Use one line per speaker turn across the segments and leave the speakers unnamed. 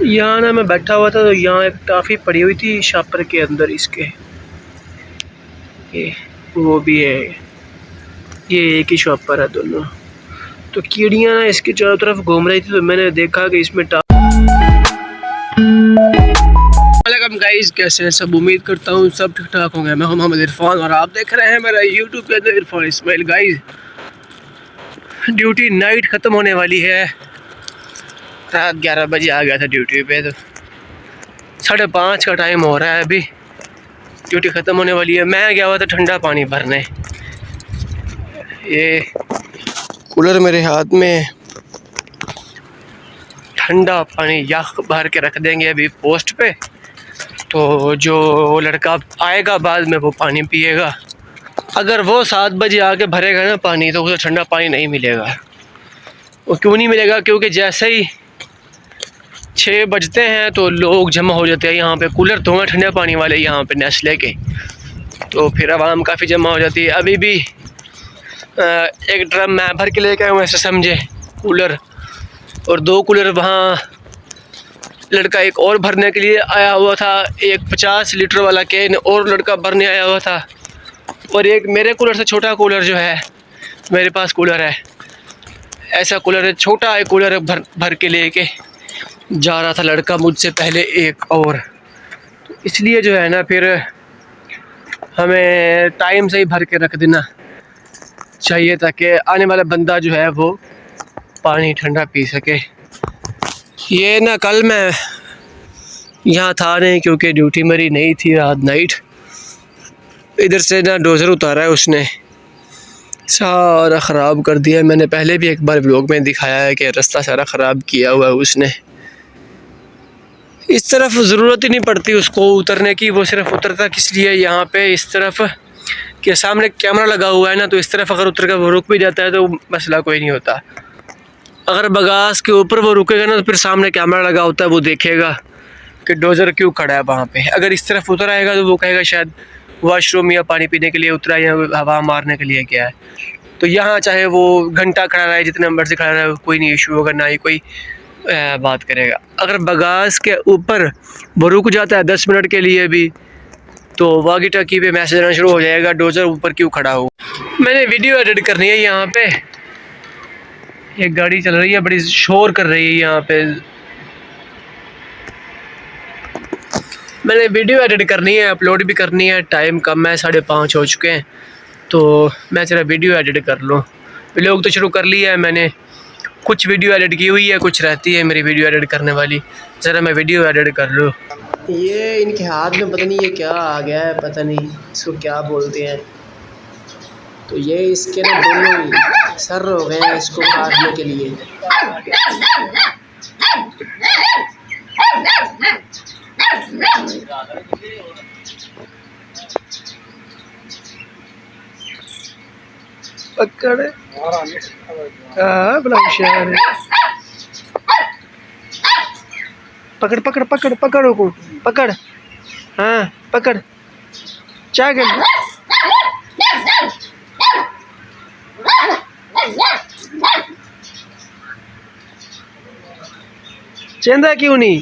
यहाँ ना मैं बैठा हुआ था तो यहाँ एक टॉफ़ी पड़ी हुई थी शॉपर के अंदर इसके, ये वो भी है, ये एक ही शॉपर है दोनों। तो कीड़ियाँ ना इसकी चारों तरफ घूम रही थी तो मैंने देखा कि इसमें गाइस कैसे हैं सब, उम्मीद करता हूँ सब ठीक ठाक होंगे। मैं हूं मोहम्मद इरफान और आप देख रहे हैं मेरा यूट्यूब के अंदर Irfan Ismail. Guys duty night ख़त्म होने वाली है, रात 11 बजे आ गया था ड्यूटी पे, तो 5:30 का टाइम हो रहा है, अभी ड्यूटी ख़त्म होने वाली है। मैं गया हुआ था ठंडा पानी भरने, ये कूलर मेरे हाथ में, ठंडा पानी यख भर के रख देंगे अभी पोस्ट पे, तो जो लड़का आएगा बाद में वो पानी पिएगा। अगर वो 7 बजे आके भरेगा ना पानी तो उसे ठंडा पानी नहीं मिलेगा। वो क्यों नहीं मिलेगा? क्योंकि जैसे ही 6 बजते हैं तो लोग जमा हो जाते हैं यहाँ पे, कूलर तो हैं ठंडे पानी वाले यहाँ पे नेस्ले के, तो फिर आवाम काफ़ी जमा हो जाती है। अभी भी एक ड्रम मैं भर के लेके आया हूँ ऐसे समझे कूलर, और 2 कूलर वहाँ लड़का एक और भरने के लिए आया हुआ था, एक 50 लीटर वाला कैन और लड़का भरने आया हुआ था, और एक मेरे कूलर से छोटा कूलर जो है, मेरे पास कूलर है, ऐसा कूलर है, छोटा एक कूलर भर के लेके जा रहा था लड़का मुझसे पहले एक और। तो इसलिए जो है ना फिर हमें टाइम से ही भर के रख देना चाहिए ताकि आने वाला बंदा जो है वो पानी ठंडा पी सके। ये ना कल मैं यहाँ था नहीं क्योंकि ड्यूटी मेरी नहीं थी रात नाइट। इधर से ना डोज़र उतारा है उसने, सारा ख़राब कर दिया। मैंने पहले भी एक बार व्लॉग में दिखाया है कि रास्ता सारा ख़राब किया हुआ है उसने। इस तरफ ज़रूरत ही नहीं पड़ती उसको उतरने की, वो सिर्फ उतरता किस लिए यहाँ पे इस तरफ के सामने कैमरा लगा हुआ है ना, तो इस तरफ अगर उतर कर वो रुक भी जाता है तो मसला कोई नहीं होता। अगर बगास के ऊपर वो रुकेगा ना तो फिर सामने कैमरा लगा होता है, वो देखेगा कि डोज़र क्यों खड़ा है वहाँ पे। अगर इस तरफ उतर आएगा तो वो कहेगा शायद वॉशरूम या पानी पीने के लिए उतरा या हवा मारने के लिए गया है। तो यहाँ चाहे वो घंटा खड़ा रहे, जितने मर्जी खड़ा रहे, कोई नहीं इशू होगा, ना ही कोई बात करेगा। अगर बगास के ऊपर वो रुक जाता है 10 मिनट के लिए भी तो वागी टाकी पे मैसेज आना शुरू हो जाएगा, डोज़र ऊपर क्यों खड़ा हो। मैंने वीडियो एडिट करनी है यहाँ पे, एक गाड़ी चल रही है बड़ी शोर कर रही है यहाँ पे, मैंने वीडियो एडिट करनी है, अपलोड भी करनी है, टाइम कम है, 5:30 हो चुके हैं, तो मैं ज़रा वीडियो एडिट कर लूँ। व्लॉग तो शुरू कर लिया है मैंने, कुछ वीडियो एडिट की हुई है, कुछ रहती है मेरी वीडियो एडिट करने वाली, ज़रा मैं वीडियो एडिट कर लूँ। ये इनके हाथ में पता नहीं ये क्या आ गया है, पता नहीं इसको क्या बोलते हैं। तो ये इसके ना दोनों सर हो गए हैं इसको काटने के लिए। पकड़, हाँ बड़ा होशियार है। पकड़ पकड़ पकड़ पकड़ को पकड़, हाँ पकड़, क्या कर चेंदा क्यों नहीं?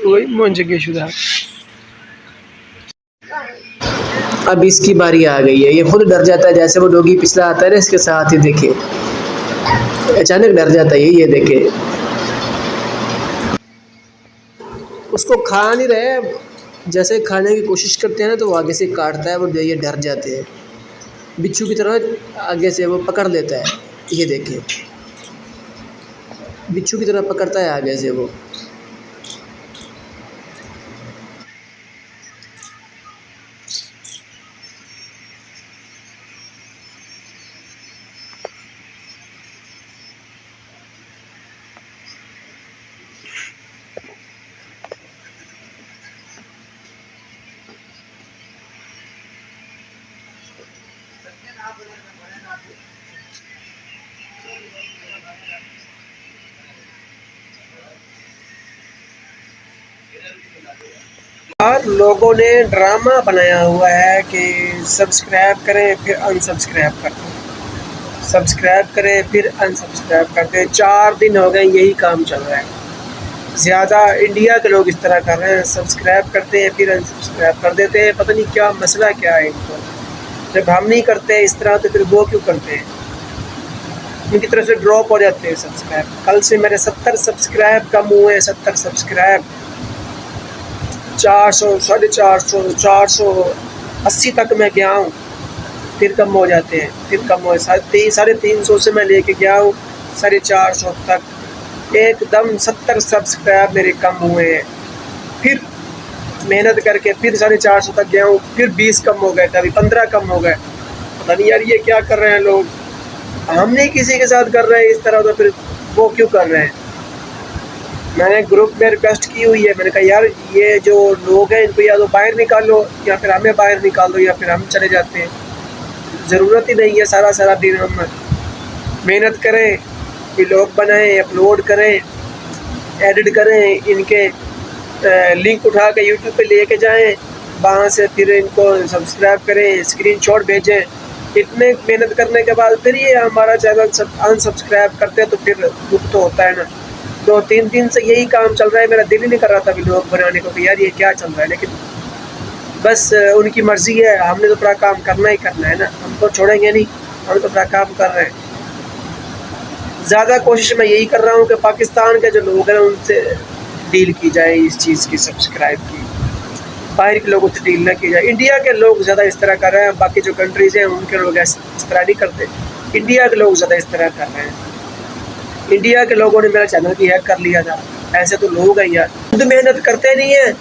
वही मुंजगे शुदा। अब इसकी बारी आ गई है, ये खुद डर जाता है, जैसे वो डॉगी पिछला आता है ना इसके साथ ही देखे अचानक डर जाता है, ये देखे उसको खा नहीं रहे, जैसे खाने की कोशिश करते हैं ना तो वो आगे से काटता है, वो ये डर जाते हैं, बिच्छू की तरह आगे से वो पकड़ लेता है, ये देखे बिच्छू की तरह पकड़ता है आगे से वो।
और लोगों ने ड्रामा बनाया हुआ है कि सब्सक्राइब करें फिर अनसब्सक्राइब करते हैं, सब्सक्राइब करें फिर अनसब्सक्राइब करते हैं। 4 दिन हो गए यही काम चल रहा है। ज़्यादा इंडिया के लोग इस तरह कर रहे हैं, सब्सक्राइब करते हैं फिर अनसब्सक्राइब कर देते हैं। पता नहीं क्या मसला क्या है इनको। जब हम नहीं करते इस तरह तो फिर वो क्यों करते हैं? उनकी तरफ से ड्रॉप हो जाते हैं सब्सक्राइब। कल से मेरे 70 सब्सक्राइब कम हुए हैं, 70 सब्सक्राइब 400, 450, 480 तक मैं गया हूँ, फिर कम हो जाते हैं, फिर कम हो 350 से मैं लेके गया हूँ 450 तक। एकदम 70 सब्सक्राइब मेरे कम हुए हैं। फिर मेहनत करके फिर 450 तक गया हूँ, फिर 20 कम हो गए, कभी 15 कम हो गए। पता नहीं यार ये क्या कर रहे हैं लोग। हम नहीं किसी के साथ कर रहे हैं इस तरह, तो फिर वो क्यों कर रहे हैं? मैंने ग्रुप में रिक्वेस्ट की हुई है, मैंने कहा यार ये जो लोग हैं इनको या तो बाहर निकालो या फिर हमें बाहर निकाल दो या फिर हम चले जाते हैं। ज़रूरत ही नहीं है सारा दिन हम मेहनत करें, व्लॉग बनाएं, अपलोड करें, एडिट करें, इनके लिंक उठा के यूट्यूब पे लेके जाएं, वहाँ से फिर इनको सब्सक्राइब करें, स्क्रीनशॉट भेजें। इतने मेहनत करने के बाद फिर ये हमारा चैनल अनसब्सक्राइब करते हैं तो फिर दुख तो होता है ना। 2-3 दिन से यही काम चल रहा है। मेरा दिल ही नहीं कर रहा था व्लॉग बनाने को कि यार ये क्या चल रहा है, लेकिन बस उनकी मर्ज़ी है। हमने तो अपना काम करना ही करना है ना, हम तो छोड़ेंगे नहीं, हम तो अपना काम कर रहे हैं। ज़्यादा कोशिश मैं यही कर रहा हूँ कि पाकिस्तान के जो लोग हैं उनसे डील की जाए इस चीज़ की, सब्सक्राइब की। बाहर के लोगों से डील ना की जाए। इंडिया के लोग ज़्यादा इस तरह कर रहे हैं, बाकी जो कंट्रीज़ हैं उनके लोग इस तरह नहीं करते। इंडिया के लोग ज़्यादा इस तरह कर रहे हैं। इंडिया के लोगों ने मेरा चैनल भी हैक कर लिया था। ऐसे तो लोग हैं यार, खुद मेहनत करते नहीं हैं,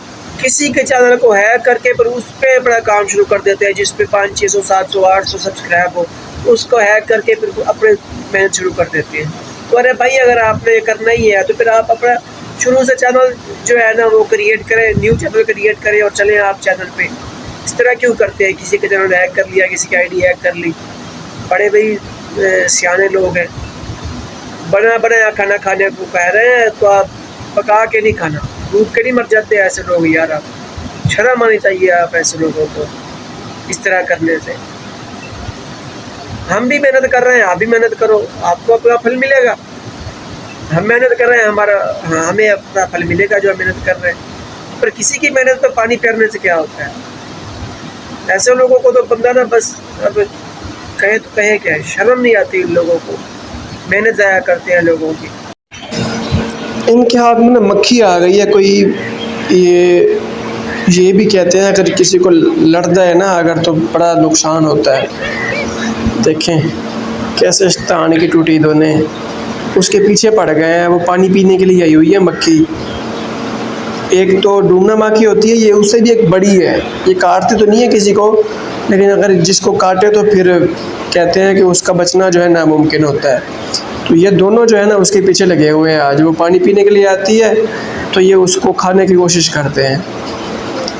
किसी के चैनल को हैक करके पर उस पर अपना काम शुरू कर देते हैं जिस पे 500, 600, 700, 800 सब्सक्राइब हो, उसको हैक करके फिर अपने मेहनत शुरू कर देते हैं। तो अरे भाई अगर आपने करना ही है तो फिर आप अपना शुरू से चैनल जो है ना वो क्रिएट करें, न्यू चैनल क्रिएट करें और चलें आप चैनल पे। इस तरह क्यों करते हैं? किसी के चैनल हैक कर लिया, किसी की आईडी हैक कर ली। बड़े भाई सियाने लोग हैं, बना बनाया खाना खाने को कह रहे हैं तो आप पका के नहीं खाना, भूख के नहीं मर जाते ऐसे लोग यार। आप शर्म आनी चाहिए आप ऐसे लोगों को इस तरह करने से। हम भी मेहनत कर रहे हैं, आप भी मेहनत करो, आपको अपना फल मिलेगा। हम मेहनत कर रहे हैं, हमें अपना फल मिलेगा जो हम मेहनत कर रहे हैं। पर किसी की मेहनत पर पानी फेरने से क्या होता है? ऐसे लोगों को तो बंदा ना बस अब कहे तो कहे क्या, शर्म नहीं आती इन लोगों को, मेहनत ज़ाया करते हैं लोगों की।
इनके हाथ में ना मक्खी आ गई है कोई। ये भी कहते हैं अगर किसी को लड़ता है ना अगर तो बड़ा नुकसान होता है। देखें कैसे तान की टूटी दोनों, उसके पीछे पड़ गए हैं। वो पानी पीने के लिए आई हुई है मक्खी। एक तो डूमना माखी होती है, ये उससे भी एक बड़ी है। ये काटती तो नहीं है किसी को, लेकिन अगर जिसको काटे तो फिर कहते हैं कि उसका बचना जो है नामुमकिन होता है। तो ये दोनों जो है ना उसके पीछे लगे हुए हैं। आज वो पानी पीने के लिए आती है तो ये उसको खाने की कोशिश करते हैं।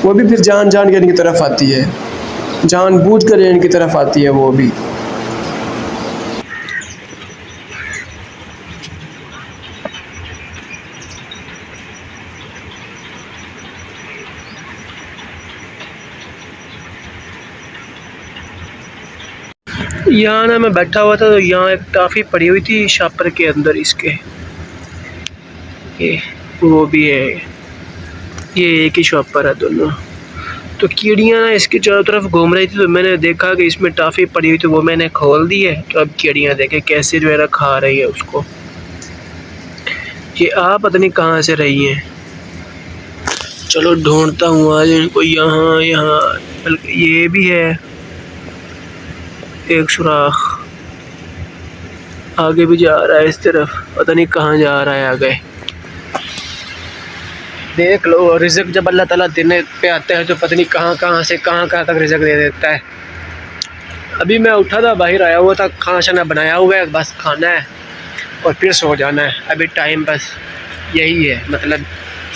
वो भी फिर जान के इनकी तरफ आती है, जानबूझ कर इनकी तरफ आती है वो भी।
यहाँ ना मैं बैठा हुआ था तो यहाँ एक टॉफ़ी पड़ी हुई थी शॉपर के अंदर इसके। ये वो भी है, ये एक ही शॉपर है दोनों। तो कीड़ियाँ ना इसके चारों तरफ घूम रही थी तो मैंने देखा कि इसमें टॉफ़ी पड़ी हुई थी, वो मैंने खोल दी है। तो अब कीड़ियाँ देखे कैसे जो है ना खा रही है उसको। ये पता नहीं कहाँ से रही हैं। चलो ढूंढता हूँ आज इनको। यहाँ ये भी है एक सुराख, आगे भी जा रहा है इस तरफ, पता नहीं कहाँ जा रहा है आगे। देख लो, रिज़्क़ जब अल्लाह ताला देने पे आता है तो पता नहीं कहाँ से कहाँ तक रिज़्क़ दे देता है। अभी मैं उठा था, बाहर आया हुआ था, खाना शाना बनाया हुआ है, बस खाना है और फिर सो जाना है। अभी टाइम बस यही है, मतलब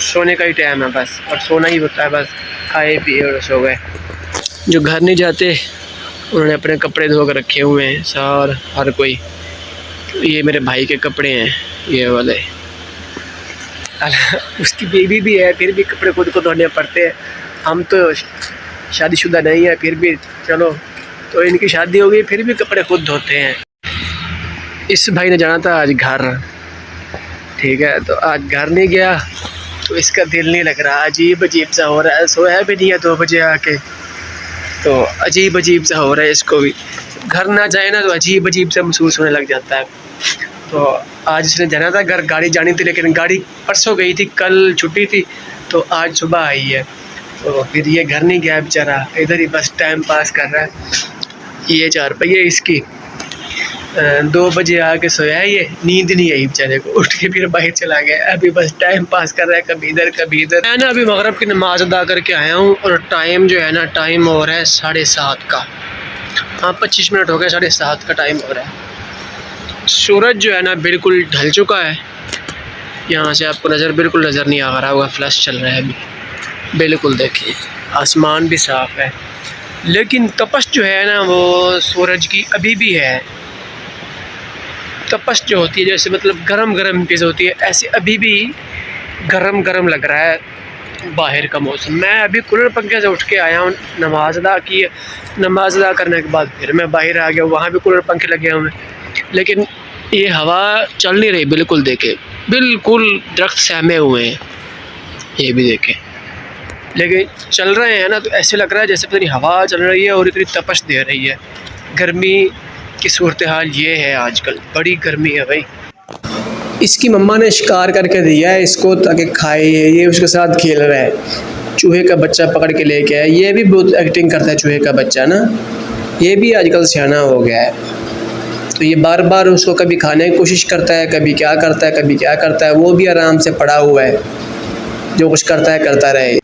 सोने का ही टाइम है बस, और सोना ही होता है बस। खाए पिए और सो गए। जो घर नहीं जाते उन्होंने अपने कपड़े धो कर रखे हुए हैं हर कोई। ये मेरे भाई के कपड़े हैं ये वाले। उसकी बेबी भी है, फिर भी कपड़े खुद को धोने पड़ते हैं। हम तो शादीशुदा नहीं है, फिर भी चलो, तो इनकी शादी हो गई फिर भी कपड़े खुद धोते हैं। इस भाई ने जाना था आज घर, ठीक है, तो आज घर नहीं गया तो इसका दिल नहीं लग रहा, अजीब अजीब सा हो रहा है। सोया भी नहीं है 2 बजे आके, तो अजीब अजीब सा हो रहा है इसको भी। घर ना जाए ना तो अजीब अजीब सा महसूस होने लग जाता है। तो आज इसने जाना था घर, गाड़ी जानी थी लेकिन गाड़ी परसों गई थी, कल छुट्टी थी, तो आज सुबह आई है। तो फिर ये घर नहीं गया बेचारा, इधर ही बस टाइम पास कर रहा है। ये 4 पहिए इसकी 2 बजे आके सोया है, ये नींद नहीं आई बेचारे को, उठ के फिर बाहर चला गया। अभी बस टाइम पास कर रहा है, कभी इधर कभी इधर। मैं ना अभी मगरब की नमाज़ अदा करके आया हूँ और टाइम जो है ना, टाइम हो रहा है 7:30 का। हाँ 25 मिनट हो गए, 7:30 का टाइम हो रहा है। सूरज जो है ना बिल्कुल ढल चुका है, यहाँ से आपको बिल्कुल नज़र नहीं आ रहा होगा, फ्लैश चल रहा है अभी, बिल्कुल देखिए आसमान भी साफ़ है, लेकिन तपश जो है ना वो सूरज की अभी भी है। तपश जो होती है जैसे मतलब गरम गरम चीज़ होती है, ऐसे अभी भी गरम गरम लग रहा है बाहर का मौसम। मैं अभी कूलर पंखे से उठ के आया हूँ, नमाज़ अदा की है, नमाज़ अदा करने के बाद फिर मैं बाहर आ गया, वहाँ भी कूलर पंखे लगे हुए हैं, लेकिन ये हवा चल नहीं रही बिल्कुल। देखे बिल्कुल दरख्त सहमे हुए हैं, ये भी देखें, लेकिन चल रहे हैं ना तो ऐसे लग रहा है जैसे पता नहीं हवा चल रही है और इतनी तपश दे रही है। गर्मी की सूरत हाल ये है, आजकल बड़ी गर्मी है भाई।
इसकी मम्मा ने शिकार करके दिया है इसको ताकि खाए, ये उसके साथ खेल रहा है। चूहे का बच्चा पकड़ के लेके आया, ये भी बहुत एक्टिंग करता है चूहे का बच्चा ना, ये भी आजकल सियाना हो गया है। तो ये बार बार उसको कभी खाने की कोशिश करता है, कभी क्या करता है, कभी क्या करता है। वो भी आराम से पड़ा हुआ है, जो कुछ करता है करता रहे।